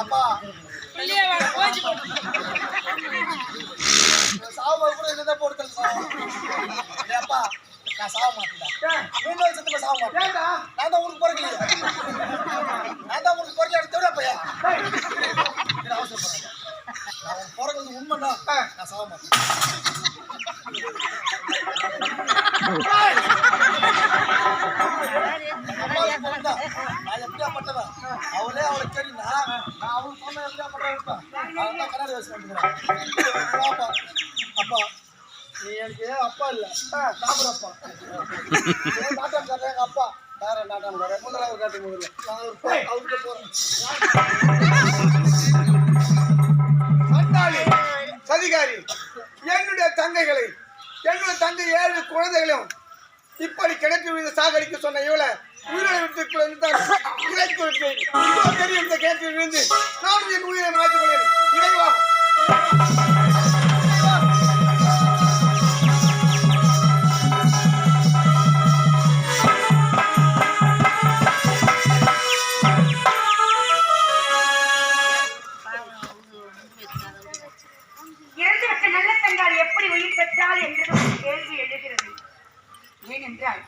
அப்பா சாவு கூட என்னதான் போட்டு அப்பா நான் சாக மாட்டேன் மூணு வருஷத்துல சாக மாட்டேன் நான் தான் ஊருக்கு பிறக்கலையே நான் தான் ஊருக்கு பிறக்க எடுத்தோட பையா அவசரப்படுறேன் நான் உனக்கு பிறகுறது உண்மைதான் நான் சாக மாட்டேன் நான் எப்படியா பட்டவன் அவளே அவளுக்கு தெரியுமா நான் அவளுக்கு சொன்ன எப்படியா பட்டவன் இருப்பேன் அவன் தான் கண்ணாடி வச்சு வந்துக்கிறேன் அப்பா நீ எனக்கு அப்பா இல்ல சாப்பிடப்பா நாட்டாம்காரர் எங்க அப்பா வேற நாட்டாம்காரர் முதலாவது காட்டு முதல்ல நான் அவர்கிட்ட போறேன் சண்டாளி சதிகாரி என்னுடைய தங்கைகளை என்னுடைய தங்கை 7 குழந்தைகளையும் இப்படி கிணற்று மீது சாகடிக்க சொன்ன இவளை உயிரை விட்டு கிடைத்து விட்டேன் தெரியும் இந்த கிணற்றில் இருந்து நானும் என் உயிரை மாற்றிக் கொள்ளேன் இறைவா ஏனென்றால்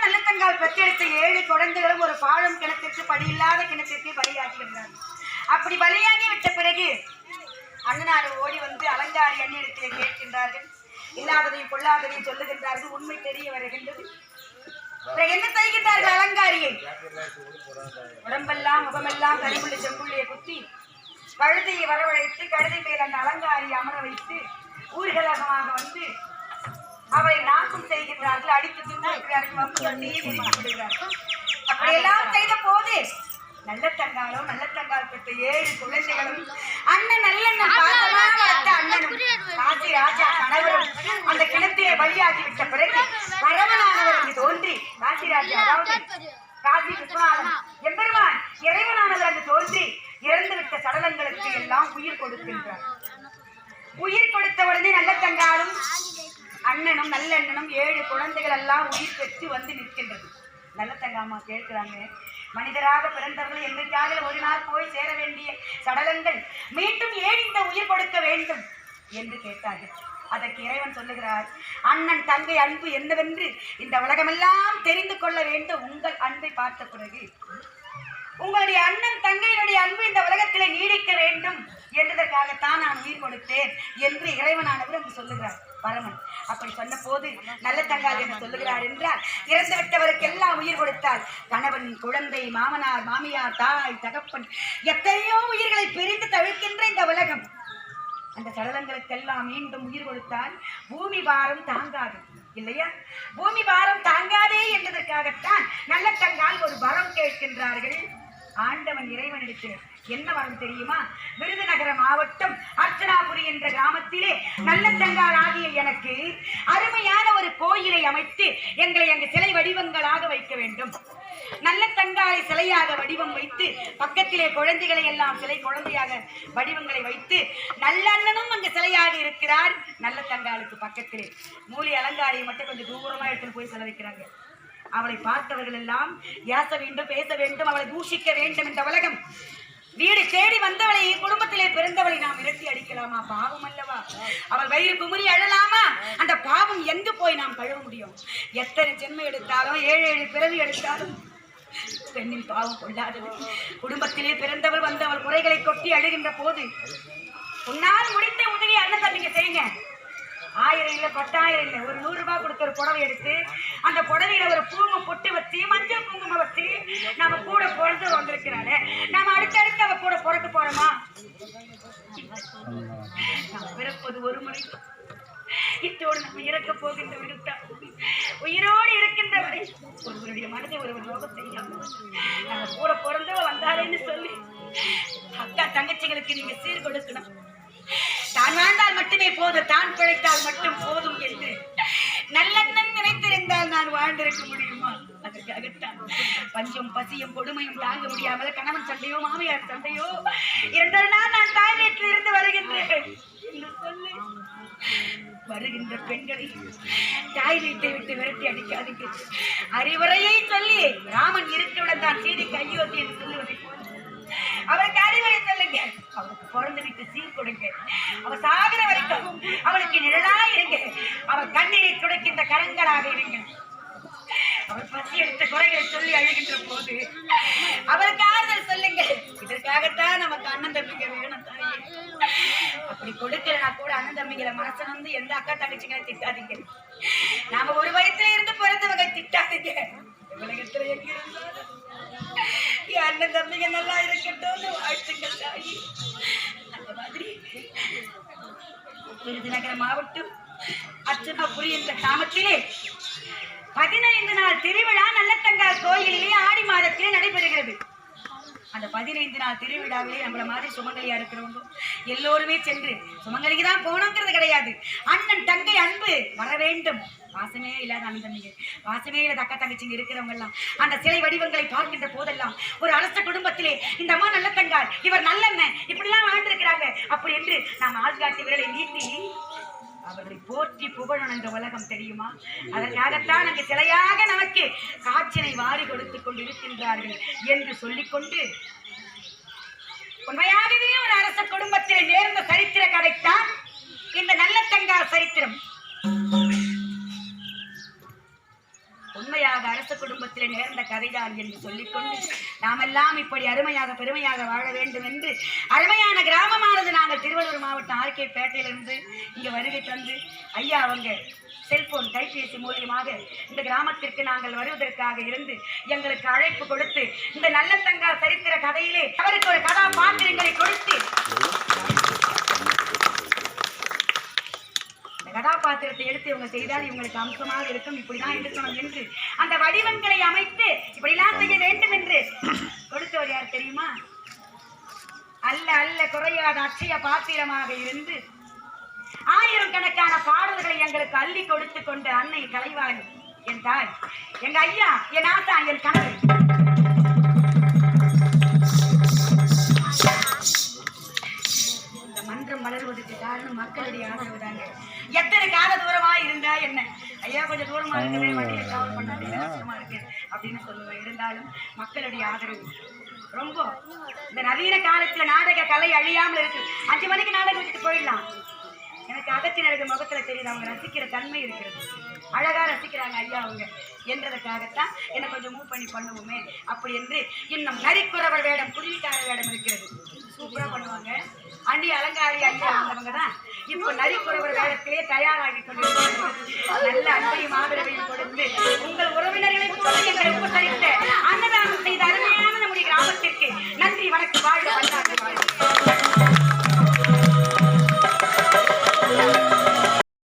நல்லத்தங்கால் பெற்றெடுத்த 7 குழந்தைகளும் ஒரு பாழும் கிணத்திற்கு படியில்லாத கிணத்திற்கு பலியாகிவிட்டார்கள். அப்படி பலியாகி விட்ட பிறகு அண்ணனார் ஓடி வந்து அலங்காரி அண்ணிடத்திலே கேட்கின்றார்கள். இல்லாததையும் கொள்ளாததையும் சொல்லுகின்றார்கள். உண்மை தெரிய வருகின்றது. என்ன செய்கின்றார்கள்? அலங்காரியை உடம்பெல்லாம் முகமெல்லாம் கரிமுள்ளி செம்புள்ளியை குத்தி கழுதையை வரவழைத்து கழுதை மேல் அந்த அலங்காரியை அமர வைத்து ஊர்கலகமாக வந்து அவரை நாசம் செய்கின்றார்கள். அடித்து விடுகிறார்கள். அப்படியெல்லாம் செய்த போது நல்லத்தங்கால் பெற்ற 7 குழந்தைகளும் அண்ணன் நல்லண்ணன் வளர்த்த அண்ணனும் காசி ராஜா கணவரும் அந்த கிணத்திலே பலியாகி விட்ட பிறகு பரவனானவர் அங்கு தோன்றி காசி ராஜா அதாவது காசி விஸ்வநாதன் எம்பெருமான் இறைவனானவர் அங்கு தோன்றி இறந்துவிட்ட சடலங்களுக்கு எல்லாம் உயிர் கொடுக்கின்றார். உயிர் கொடுத்த உடனே நல்லத்தங்காலும் அண்ணனும் நல்லண்ணனும் 7 குழந்தைகள் எல்லாம் உயிர் பெற்று வந்து நிற்கின்றது. நல்லத்தங்காமா கேட்கிறாங்க, மனிதராக பிறந்தவர்கள் என்றைக்காக ஒரு நாள் போய் சேர வேண்டிய சடலங்கள் மீண்டும் ஏன் இந்த உயிர் கொடுக்க வேண்டும் என்று கேட்டார்கள். அதற்கு இறைவன் சொல்லுகிறார், அண்ணன் தங்கை அன்பு என்னவென்று இந்த உலகமெல்லாம் தெரிந்து கொள்ள வேண்டும். உங்கள் அன்பை பார்த்த பிறகு உங்களுடைய அண்ணன் தங்கையினுடைய அன்பு இந்த உலகத்திலே நீடிக்க வேண்டும் என்பதற்காகத்தான் நான் உயிர் கொடுத்தேன் என்று இறைவனானவர் அங்கு சொல்லுகிறார் பரமன். அப்படி சொன்ன போது நல்லத்தங்கால் என்று சொல்லுகிறார் என்றால் இறந்து விட்டவருக்கு எல்லாம் உயிர் கொடுத்தால் கணவன், குழந்தை, மாமனார், மாமியார், தாய், தகப்பன் எத்தனையோ உயிர்களை பிரிந்து தவிர்க்கின்ற இந்த உலகம் அந்த சடலங்களுக்கெல்லாம் மீண்டும் உயிர் கொடுத்தால் பூமி பாரம் தாங்காது இல்லையா? பூமி பாரம் தாங்காதே என்பதற்காகத்தான் நல்லத்தங்கால் ஒரு வரம் கேட்கின்றார்கள். ஆண்டவன் இறைவனிடத்து என்ன வரம் தெரியுமா? விருதுநகர மாவட்டம் அர்ச்சனாபுரி என்ற கிராமத்திலே நல்லத்தங்கால் ஆகிய எனக்கு அருமையான ஒரு கோயிலை அமைத்து எங்களை அங்கு சிலை வடிவங்களாக வைக்க வேண்டும். நல்லத்தங்காலை சிலையாக வடிவம் வைத்து பக்கத்திலே குழந்தைகளை எல்லாம் சிலை குழந்தையாக வடிவங்களை வைத்து நல்லண்ணனும் அங்கு சிலையாக இருக்கிறார். நல்லத்தங்காலுக்கு பக்கத்திலே மூலி அலங்காரியை மட்டும் கொஞ்சம் தூரமா எடுத்துட்டு போய் சிலை வைக்கிறாங்க. அவளை பார்த்தவர்கள் எல்லாம் ஏச வேண்டும், பேச வேண்டும், அவளை தூஷிக்க வேண்டும். இந்த உலகம் வீடு தேடி வந்தவளை, குடும்பத்திலே பிறந்தவளை நாம் விரட்டி அடிக்கலாமா? பாவம் அல்லவா? அவள் வயிறு குமுறி அழலாமா? அந்த பாவம் எங்கு போய் நாம் கழுவ முடியும்? எத்தனை ஜென்மம் எடுத்தாலும் 7 பிறவி எடுத்தாலும் பெண்ணின் பாவம் கொள்ளாதது. குடும்பத்திலே பிறந்தவள் வந்து அவள் குறைகளை கொட்டி அழுகின்ற போது உன்னால் முடிந்த உதவி அண்ணன் தம்பிங்க செய்யுங்க. 1000 இல்லை 10,000 இல்லை, ஒரு 100 ரூபாய் கொடுத்து ஒரு புடவை எடுத்து அந்த புடவையில ஒரு பூவை பொட்டு வச்சு மஞ்சள் குங்குமம் வச்சு நம்ம கூட பிறந்து வந்திருக்கிறாரு. நம்ம அடுத்தடுத்து அவ கூட பிறக்க போறோமா? பிறப்பது ஒரு முறை, இத்தோடு நம்ம இறக்க போகின்ற விடுத்தா உயிரோடு இருக்கின்றவரை ஒருவருடைய மனதை ஒருவர் ரோகம் செய்யாமல் நம்ம கூட பிறந்தவ வந்தாரேன்னு சொல்லி அக்கா தங்கச்சிகளுக்கு நீங்க சீர் கொடுக்கணும். தான் வாழ்ந்தால் மட்டுமே போதும், தான் பிழைத்தால் மட்டும் போதும் என்று நல்லெண்ணம் நினைத்திருந்தால் நான் வாழ்ந்திருக்க முடியுமா? அதற்காகத்தான் பஞ்சம் பசியும் கொடுமையும் தாங்க முடியாமல் கணவன் சண்டையோ மாமியார் சண்டையோ 2 நாள் நான் தாய் வீட்டில் இருந்து வருகின்றேன் என்று சொல்லி வருகின்ற பெண்களை தாய் வீட்டை விட்டு விரட்டி அடிக்காதீங்க. அறிவுரையை சொல்லி ராமன் இருக்கவிடம் தான் சீதைக்கு அயோத்தி என்று சொல்லுவதை போல அவருக்கு அறிவுரை சொல்லுங்க. அவருக்கு பிறந்து விட்டு சீர் கொடுங்க. அவர் சாகிற வரைக்கும் அவளுக்கு நிழலா இருங்க. அவர் கண்ணீரை துடைக்கின்ற கரங்களாக இருங்க. அவர் பசி எடுத்த குறைகளை சொல்லி அழுகின்ற போது அவருக்கு ஆறுதல் சொல்லுங்க. இதற்காகத்தான் நமக்கு அண்ணன் தம்பிங்க வேணும் தாயே. அப்படி கொடுக்கலனா கூட அண்ணன் தம்பிகளை மனசு வந்து எந்த அக்கா தங்கச்சிங்களை திட்டாதீங்க. நாம ஒரு வயசுல இருந்து பிறந்தவங்க திட்டாதீங்க. உலகத்துல எங்க இருந்தாலும் என் அண்ணன் தம்பிங்க நல்லா இருக்கட்டும் வாழ்த்துக்கள் தாயி. அந்த மாதிரி விருதுநகர் மாவட்டம் அர்ச்சனாபுரி என்ற கிராமத்திலே 15 நாள் திருவிழா நல்லத்தங்கால் கோயிலிலே ஆடி மாதத்திலே நடைபெறுகிறது. அந்த 15 நாள் திருவிழாவிலே நம்மள மாதிரி சுமங்கலியா இருக்கிறவங்க எல்லோருமே சென்று சுமங்கலிக்கு தான் போகணுங்கிறது கிடையாது. அண்ணன் தங்கை அன்பு வர வேண்டும். வாசமே இல்லாத அண்ணன் தம்பிங்க, வாசமே இல்லாத அக்கா தங்கச்சிங்க இருக்கிறவங்க எல்லாம் அந்த சிலை வடிவங்களை பார்க்கின்ற போதெல்லாம் ஒரு அரச குடும்பத்திலே இந்த அம்மா நல்லத்தங்கால், இவர் நல்லெண்ணெய், இப்படிலாம் வாழ்ந்திருக்கிறாங்க அப்படி என்று நாம் ஆள்காட்டி விரலை நீட்டி அவர்களை போற்றி புகழணும் இந்த உலகம் தெரியுமா? அதற்காகத்தான் அங்கு சிலையாக நமக்கு காட்சினை வாரி கொடுத்துக் கொண்டிருக்கின்றார்கள் என்று சொல்லிக்கொண்டு உண்மையாகவே ஒரு அரச குடும்பத்தில் நேர்ந்த சரித்திர கதைத்தான் இந்த நல்லத்தங்கால் சரித்திரம். உண்மையாக அரச குடும்பத்திலே நேர்ந்த கதைதான் என்று சொல்லிக்கொண்டு நாமெல்லாம் இப்படி அருமையாக பெருமையாக வாழ வேண்டும் என்று அருமையான கிராமமானது நாங்கள் திருவள்ளூர் மாவட்டம் ஆர்கே பேட்டையிலிருந்து இங்க வருகை தந்து ஐயா அவங்க செல்போன் கைபேசி மூலியமாக இந்த கிராமத்திற்கு நாங்கள் வருவதற்காக இருந்து எங்களுக்கு அழைப்பு கொடுத்து இந்த நல்லத்தங்கால் சரித்திர கதையிலே அவருக்கு ஒரு கதாபாத்திரங்களை கொடுத்து கதாபாத்திரத்தை எடுத்து இவங்க செய்தால் இவங்களுக்கு அம்சமாக இருக்கும், இப்படிதான் இருக்கணும் என்று அந்த வடிவங்களை அமைத்து இப்படிலாம் செய்ய வேண்டும் என்று கொடுத்தவர் யார் தெரியுமா? அல்ல அல்ல குறையாத அட்சய பாத்திரமாக இருந்து 1000 கணக்கான பாடல்களை எங்களுக்கு அள்ளி கொடுத்து கொண்ட அன்னை கலைவாணி என் தாய், எங்க ஐயா, என் ஆத்தா, என் கணவர். இந்த மன்றம் வளர்வதற்கு காரணம் மக்களுடைய ஆதரவு தாங்க. எத்தனை கால தூரமா இருந்தா என்ன, ஐயா கொஞ்சம் தூரமா இருக்கவே வண்டியை டிராவல் பண்ணாது கஷ்டமா இருக்கு அப்படின்னு சொல்லுவேன். இருந்தாலும் மக்களுடைய ஆதரவு ரொம்ப. இந்த நவீன காலத்துல நாடக கலை அழியாமல் இருக்கு. 5 மணிக்கு நாடகம் வச்சுட்டு போயிடலாம். எனக்கு அகத்தினருக்கு முகத்துல தெரியுது அவங்க ரசிக்கிற தன்மை இருக்கிறது, அழகா ரசிக்கிறாங்க ஐயா அவங்க என்றதுக்காகத்தான் என்னை கொஞ்சம் மூவ் பண்ணி பண்ணுவோமே அப்படி என்று. இன்னும் நரிக்குறவர் வேடம், குருவிக்கார வேடம் இருக்கிறது, சூப்பரா பண்ணுவாங்க. அண்டி அலங்காரி ஐயா வந்தவங்க தான் இப்போ நரிக்குறவர் வேடத்திலே தயாராகி கொண்டிருக்கிறார்கள். நல்ல அன்பையுமாக